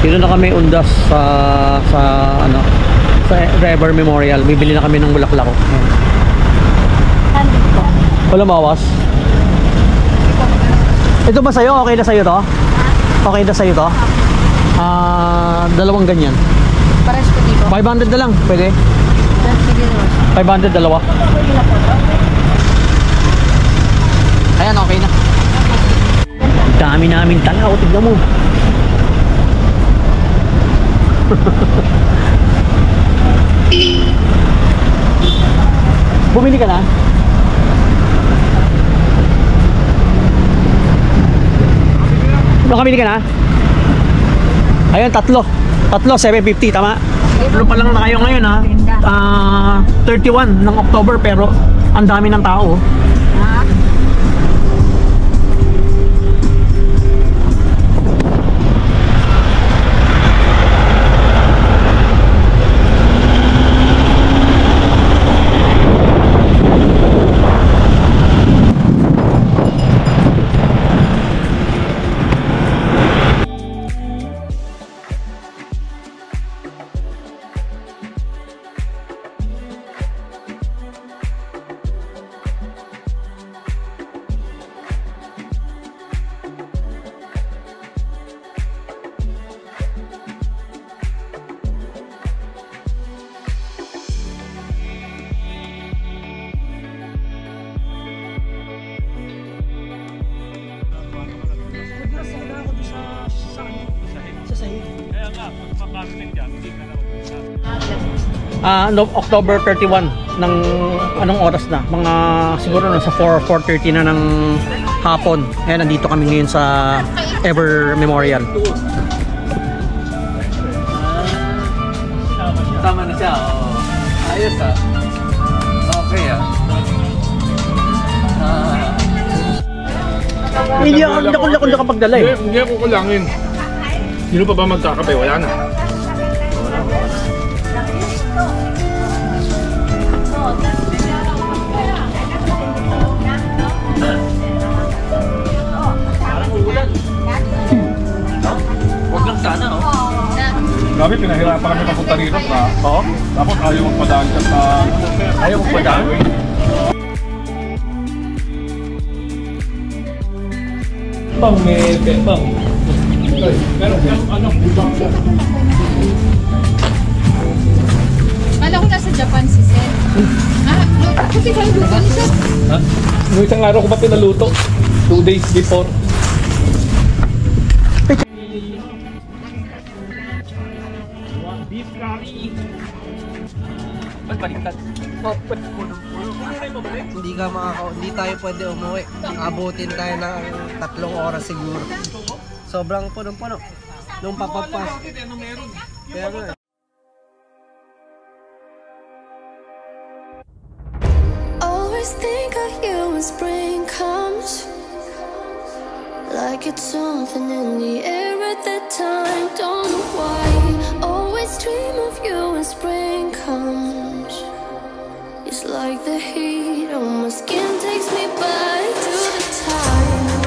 Dito na kami undas sa ano, sa River Memorial. Bibili na kami ng bulaklak. Wala mawas. Ito ba sa'yo? Okay na sa'yo to? Okay na sa'yo to? Dalawang ganyan. Pares ko dito. 500 na lang, pwede? Sige naman. 500 dalawa. Ayan, okay na. Dami namin tala, o tignan mo. Bumili ka na? Nakabili ka na? Ayun, tatlo, 750, tama? Ano pa lang na kayo ngayon ha? 31 ng October, pero ang dami ng tao. October 31 ng anong oras na? Mga siguro nasa 4:30 na ng hapon. Ayan, nandito kami ngayon sa Ever Memorial. Tama na siya. Oh. Ayos ah. Okay ah. Hindi ako nakapagdala eh. Hindi ako kulangin. Sino pa ba magkakape? Wala na. Huwag lang sana oh. Grabe, pinahirapan kami papunta rito. Oo? Tapos ayaw magpadaan ka sa... Ayaw magpadaan? Bang, may bang. Pero ano, bubang siya. Kala ko nasa Japan si Sen. Kasi kayo luto ni Sen. Ha? Nung isang araw ko ba pinaluto? 2 days before. Beef curry. Ba't baliktad? Hindi tayo pwede umuwi. Abutin tayo ng 3 oras siguro. Sobrang punong-puno. Nung papapas. Kaya nga. Always think of you when spring comes, like it's something in the air at that time. Don't know why. Always dream of you when spring comes. It's like the heat on my skin takes me back to the time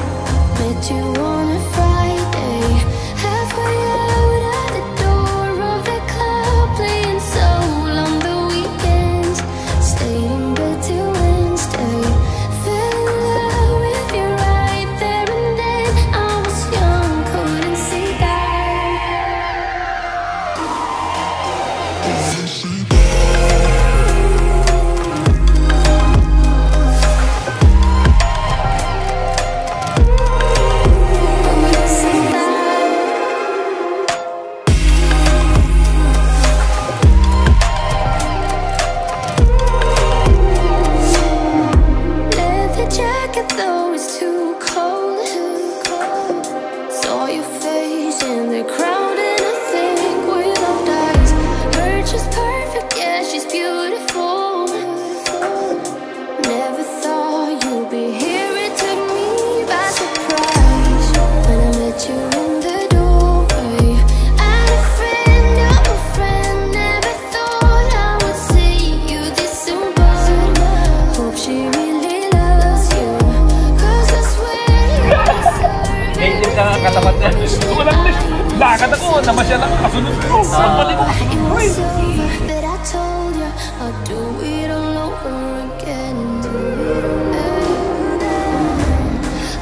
met you on a Friday, halfway out at the door of the club, playing soul on the weekends, stayed in bed till Wednesday, fell in love with you right there and then. I was young, couldn't see that. ang katapat niya. Gusto ko lang din. Lakad ako, namasya lang. Kasunod ko. Pagbalik ko. It was over, but I told you I'll do it all over again.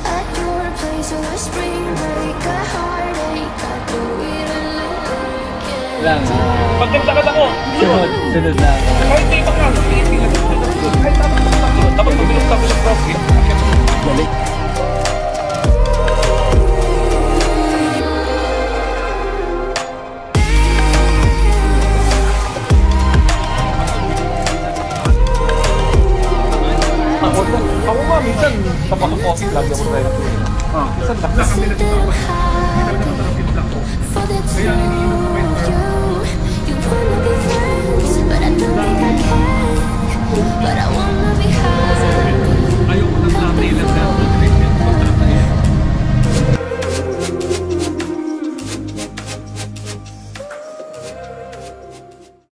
At your place, a spring break, a heartache. I'll do it all over again. Lang. Pag nagtakad ako, Sunod na ako. kahit may mga pipilan ako. Kahit tapos magtakot. Tapos pag binuktak ko yung profit, Balik. ako nga minsan, kapag coffee, lagi ako tayo. Minsan lang. Said that I'm happy for the two of you. You wanna be friends, but I don't think I can. But I wanna be happy. Ayoko nang natin lang.